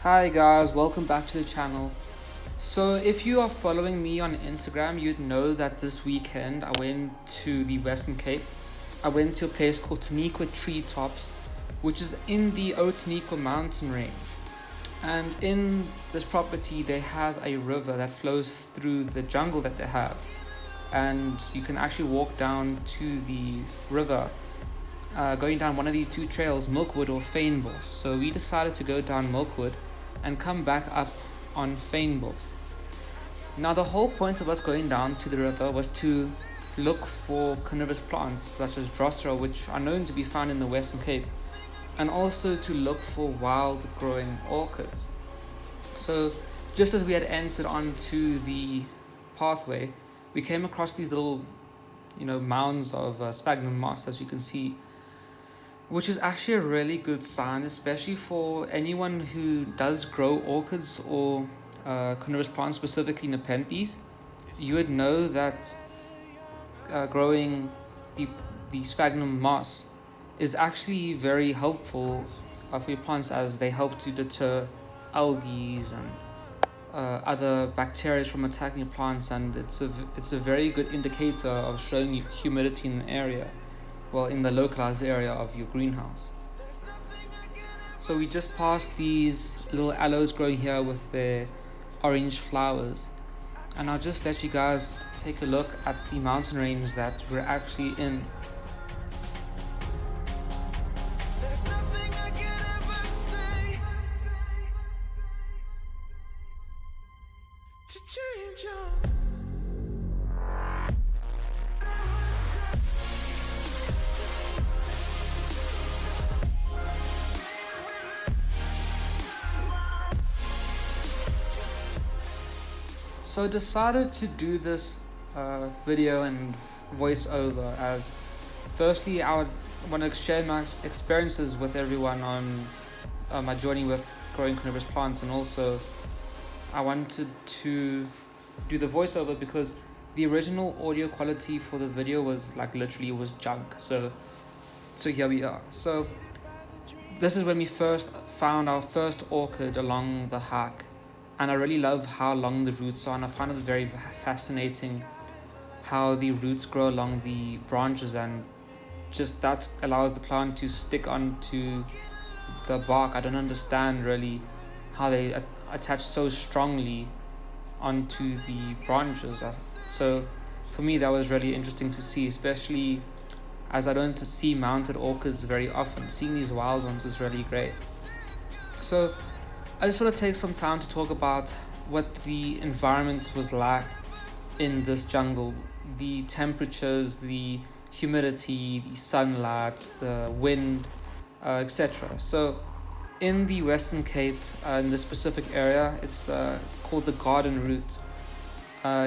Hi guys, welcome back to the channel. So if you are following me on Instagram, you'd know that this weekend I went to the Western Cape. I went to a place called Taniqua Treetops, which is in the Taniqua mountain range. And in this property they have a river that flows through the jungle that they have. And you can actually walk down to the river going down one of these two trails, Milkwood or Fynbos. So we decided to go down Milkwood and come back up on Fynbos. Now the whole point of us going down to the river was to look for carnivorous plants such as Drosera, which are known to be found in the Western Cape, and also to look for wild growing orchids. So just as we had entered onto the pathway, we came across these little mounds of sphagnum moss, as you can see, which is actually a really good sign, especially for anyone who does grow orchids or carnivorous plants, specifically nepenthes. You would know that growing the sphagnum moss is actually very helpful for your plants, as they help to deter algae and other bacteria from attacking your plants, and it's a very good indicator of showing you humidity in the area, in the localized area of your greenhouse. So we just passed these little aloes growing here with their orange flowers, and I'll just let you guys take a look at the mountain range that we're actually in. So I decided to do this video and voiceover, as firstly I would want to share my experiences with everyone on my journey with growing carnivorous plants, and also I wanted to do the voiceover because the original audio quality for the video was literally junk. So here we are. So this is when we first found our first orchid along the hike. And I really love how long the roots are, and I find it very fascinating how the roots grow along the branches, and just that allows the plant to stick onto the bark. I don't understand really how they attach so strongly onto the branches. So for me that was really interesting to see, especially as I don't see mounted orchids very often. Seeing these wild ones is really great. So I just want to take some time to talk about what the environment was like in this jungle. The temperatures, the humidity, the sunlight, the wind, etc. So in the Western Cape, in this specific area, it's called the Garden Route.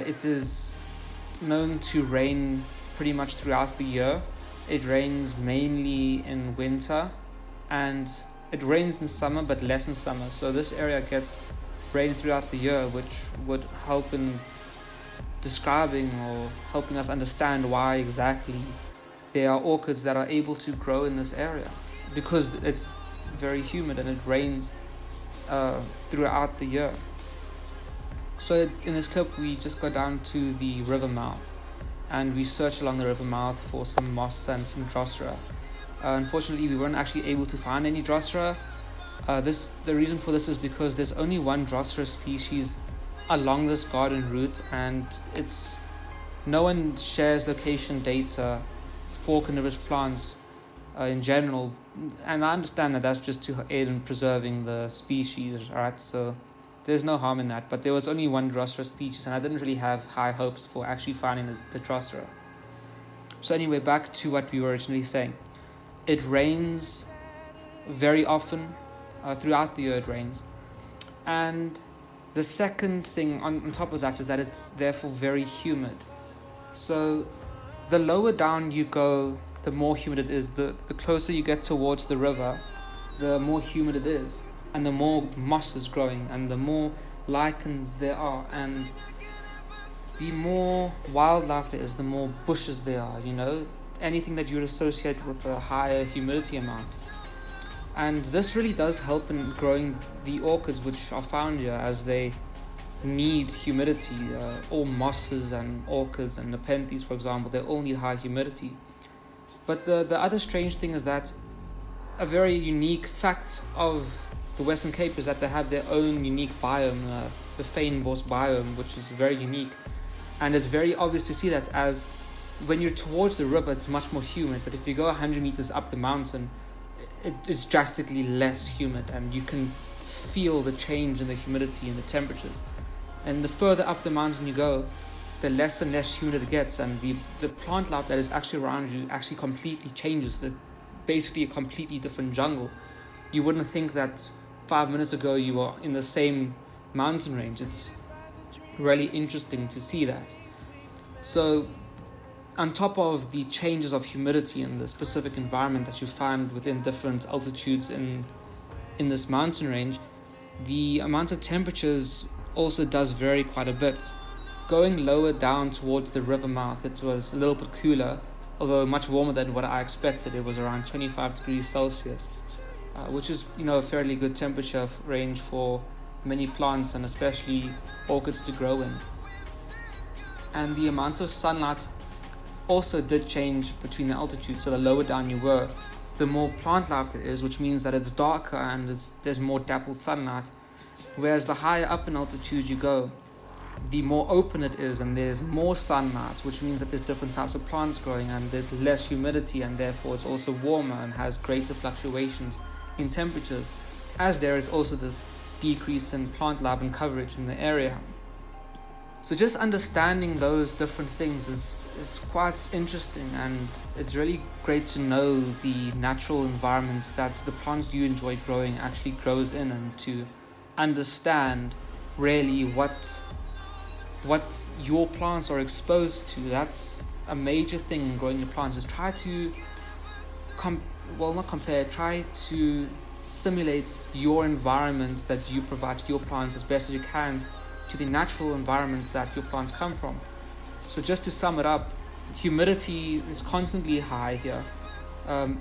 It is known to rain pretty much throughout the year. It rains mainly in winter, and it rains in summer but less in summer. So this area gets rain throughout the year, which would help in describing or helping us understand why exactly there are orchids that are able to grow in this area, because it's very humid and it rains throughout the year. So in this clip we just got down to the river mouth, and we searched along the river mouth for some moss and some Drosera. Unfortunately, we weren't actually able to find any Drosera. The reason for this is because there's only one Drosera species along this garden route, and no one shares location data for carnivorous plants in general. And I understand that that's just to aid in preserving the species, alright? So there's no harm in that. But there was only one Drosera species, and I didn't really have high hopes for actually finding the Drosera. So anyway, back to what we were originally saying. It rains very often, throughout the year it rains. And the second thing on top of that is that it's therefore very humid. So the lower down you go, the more humid it is. The closer you get towards the river, the more humid it is, and the more moss is growing, and the more lichens there are, and the more wildlife there is, the more bushes there are, anything that you would associate with a higher humidity amount. And this really does help in growing the orchids which are found here, as they need humidity. All mosses and orchids and nepenthes, for example, they all need high humidity. But the other strange thing is that a very unique fact of the Western Cape is that they have their own unique biome, the fynbos biome, which is very unique. And it's very obvious to see that, as when you're towards the river, it's much more humid, but if you go 100 meters up the mountain, it is drastically less humid, and you can feel the change in the humidity and the temperatures. And the further up the mountain you go, the less and less humid it gets, and the plant life that is actually around you actually completely changes. Basically a completely different jungle. You wouldn't think that 5 minutes ago you were in the same mountain range. It's really interesting to see that. So on top of the changes of humidity in the specific environment that you find within different altitudes in this mountain range, the amount of temperatures also does vary quite a bit. Going lower down towards the river mouth, it was a little bit cooler, although much warmer than what I expected. It was around 25 degrees Celsius, which is, a fairly good temperature range for many plants and especially orchids to grow in. And the amount of sunlight also did change between the altitudes. So the lower down you were, the more plant life there is, which means that it's darker and there's more dappled sunlight. Whereas the higher up in altitude you go, the more open it is and there's more sunlight, which means that there's different types of plants growing and there's less humidity, and therefore it's also warmer and has greater fluctuations in temperatures, as there is also this decrease in plant life and coverage in the area. So just understanding those different things is quite interesting, and it's really great to know the natural environment that the plants you enjoy growing actually grows in, and to understand really what your plants are exposed to. That's a major thing in growing your plants, is try to try to simulate your environment that you provide to your plants as best as you can to the natural environments that your plants come from. So just to sum it up, humidity is constantly high here.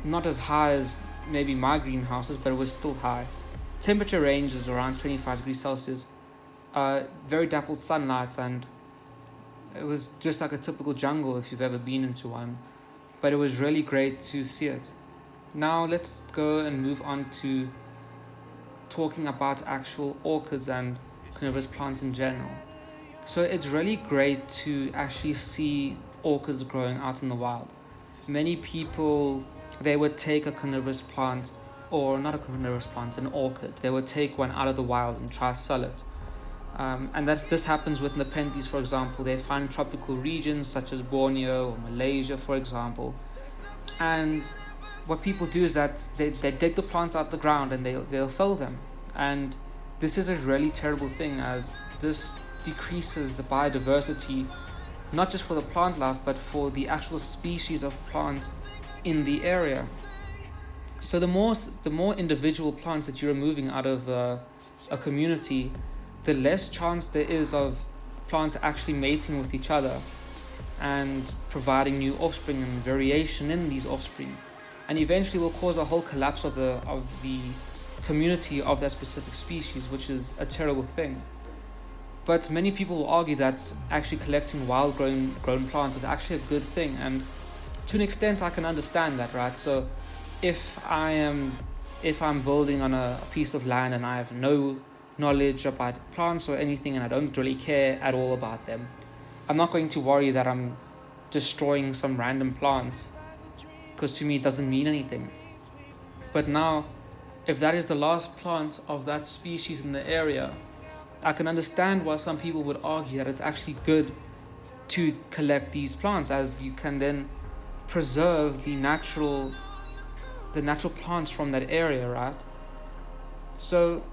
Not as high as maybe my greenhouses, but it was still high. Temperature range is around 25 degrees Celsius. Very dappled sunlight, and it was just like a typical jungle if you've ever been into one. But it was really great to see it. Now let's go and move on to talking about actual orchids and carnivorous plants in general. So it's really great to actually see orchids growing out in the wild. Many people, they would take a carnivorous plant, or not a carnivorous plant, an orchid. They would take one out of the wild and try to sell it. And this happens with nepenthes, for example. They find tropical regions such as Borneo or Malaysia, for example. And what people do is that they dig the plants out the ground and they'll sell them. And this is a really terrible thing, as this decreases the biodiversity, not just for the plant life, but for the actual species of plants in the area. So the more individual plants that you're removing out of a community, the less chance there is of plants actually mating with each other and providing new offspring and variation in these offspring, and eventually will cause a whole collapse of the community of that specific species, which is a terrible thing. But many people will argue that actually collecting wild grown plants is actually a good thing, and to an extent I can understand that, right? So if I'm building on a piece of land and I have no knowledge about plants or anything, and I don't really care at all about them, I'm not going to worry that I'm destroying some random plant, because to me it doesn't mean anything. But now, if that is the last plant of that species in the area, I can understand why some people would argue that it's actually good to collect these plants, as you can then preserve the natural plants from that area, right? So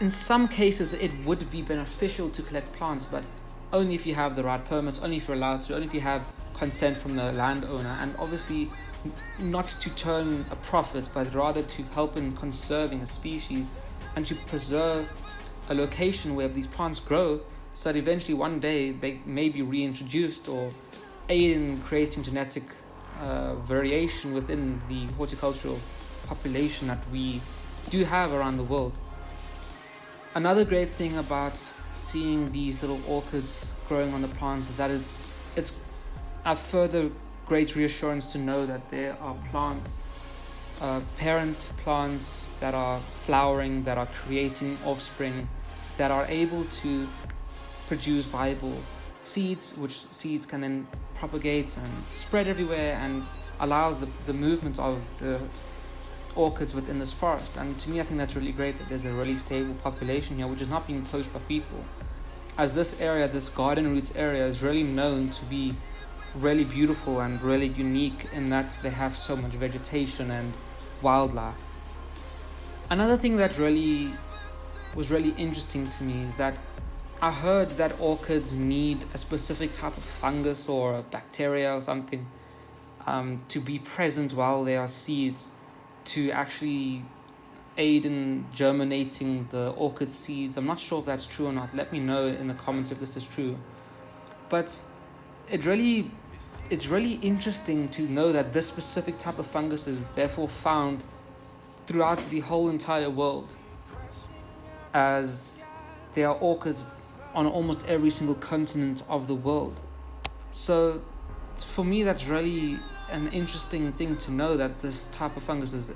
in some cases it would be beneficial to collect plants, but only if you have the right permits, only if you're allowed to, only if you have consent from the landowner, and obviously not to turn a profit, but rather to help in conserving a species and to preserve a location where these plants grow, so that eventually one day they may be reintroduced or aid in creating genetic variation within the horticultural population that we do have around the world. Another great thing about seeing these little orchids growing on the plants is that it's a further great reassurance to know that there are plants, parent plants that are flowering, that are creating offspring, that are able to produce viable seeds, which seeds can then propagate and spread everywhere and allow the movement of the orchids within this forest. And to me, I think that's really great that there's a really stable population here, which is not being poached by people, as this area, this garden roots area, is really known to be really beautiful and really unique in that they have so much vegetation and wildlife. Another thing that was really interesting to me is that I heard that orchids need a specific type of fungus or a bacteria or something to be present while they are seeds, to actually aid in germinating the orchid seeds. I'm not sure if that's true or not. Let me know in the comments if this is true. But it's really interesting to know that this specific type of fungus is therefore found throughout the whole entire world, as there are orchids on almost every single continent of the world. So for me, that's really an interesting thing to know, that this type of fungus is,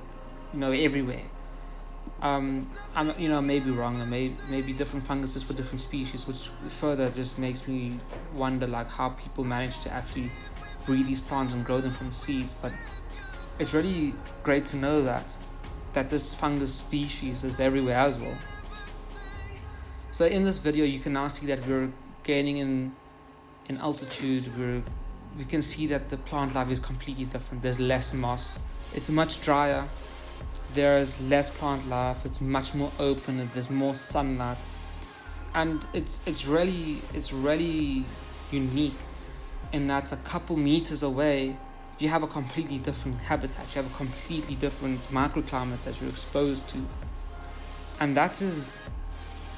everywhere. I'm, maybe wrong, or maybe different funguses for different species, which further just makes me wonder like how people manage to actually breed these plants and grow them from seeds. But it's really great to know that this fungus species is everywhere as well. So in this video, you can now see that we're gaining in altitude. We can see that the plant life is completely different. There's less moss. It's much drier. There's less plant life. It's much more open, and there's more sunlight. And it's really unique in that a couple meters away, you have a completely different habitat. You have a completely different microclimate that you're exposed to. And that is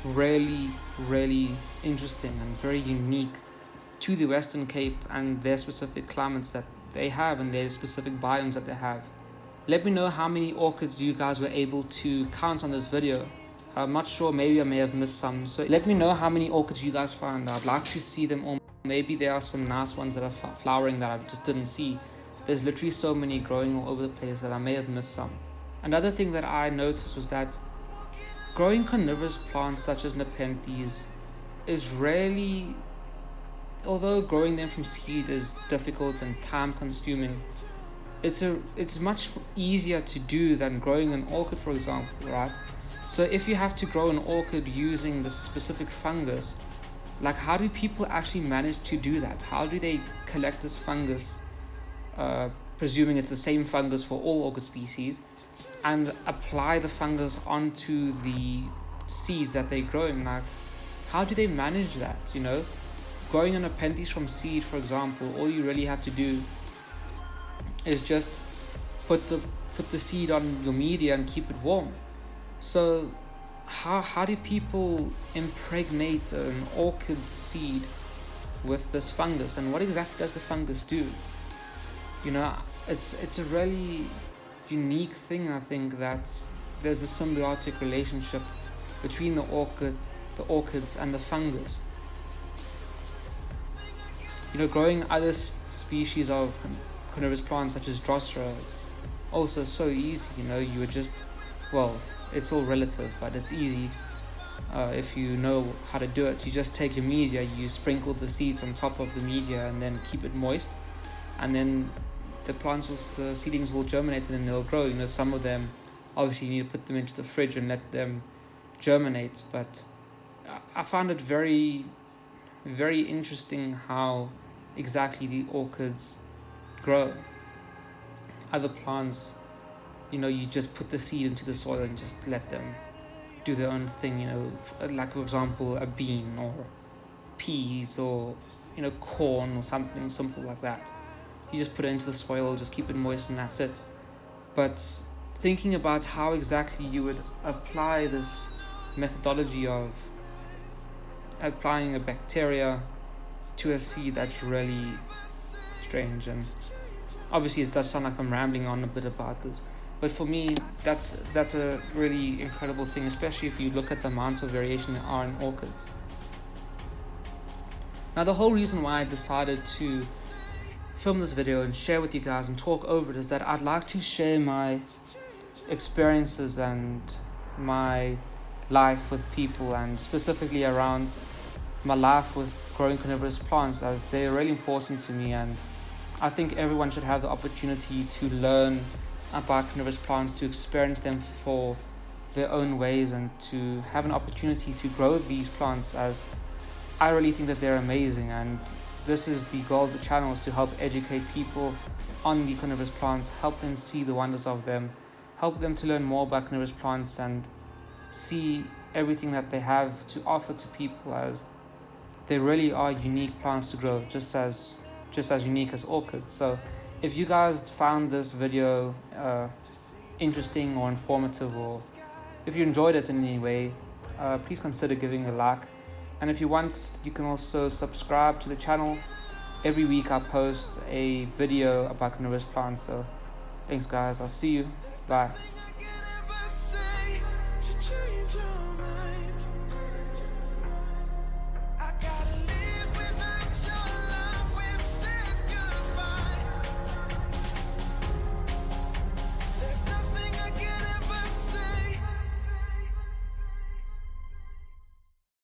really interesting and very unique to the Western Cape and their specific climates that they have and their specific biomes that they have. Let me know how many orchids you guys were able to count on this video. I'm not sure, maybe I may have missed some. So let me know how many orchids you guys found. I'd like to see them all. Maybe there are some nice ones that are flowering that I just didn't see. There's literally so many growing all over the place that I may have missed some. Another thing that I noticed was that growing carnivorous plants such as nepenthes is really, although growing them from seed is difficult and time consuming, it's much easier to do than growing an orchid, for example, right? So if you have to grow an orchid using this specific fungus, like how do people actually manage to do that? How do they collect this fungus, presuming it's the same fungus for all orchid species, and apply the fungus onto the seeds that they're growing? Like, how do they manage that? Growing a nepenthes from seed, for example, all you really have to do is just put the seed on your media and keep it warm. So how do people impregnate an orchid seed with this fungus, and what exactly does the fungus do? It's a really unique thing. I think that there's a symbiotic relationship between the orchids and the fungus. Growing other species of carnivorous plants such as Drosera, it's also so easy. You would just, it's all relative, but it's easy if you know how to do it. You just take your media, you sprinkle the seeds on top of the media, and then keep it moist, and then the seedlings will germinate and then they'll grow. Some of them, obviously, you need to put them into the fridge and let them germinate. But I found it very, very interesting how exactly the orchids grow. Other plants, you just put the seed into the soil and just let them do their own thing. Like for example, a bean or peas or corn or something simple like that. You just put it into the soil, just keep it moist, and that's it. But thinking about how exactly you would apply this methodology of applying a bacteria to a seed, that's really strange. And obviously it does sound like I'm rambling on a bit about this, But for me, that's a really incredible thing, especially if you look at the amounts of variation there are in orchids. Now, the whole reason why I decided to film this video and share with you guys and talk over it is that I'd like to share my experiences and my life with people, and specifically around my life with growing carnivorous plants, as they're really important to me, and I think everyone should have the opportunity to learn about carnivorous plants, to experience them for their own ways, and to have an opportunity to grow these plants, as I really think that they're amazing. And this is the goal of the channel, is to help educate people on the carnivorous plants, help them see the wonders of them, help them to learn more about carnivorous plants and see everything that they have to offer to people, as they really are unique plants to grow, just as unique as orchids. So if you guys found this video interesting or informative, or if you enjoyed it in any way, please consider giving a like. And if you want, you can also subscribe to the channel. Every week I post a video about carnivorous plants. So thanks guys, I'll see you, bye.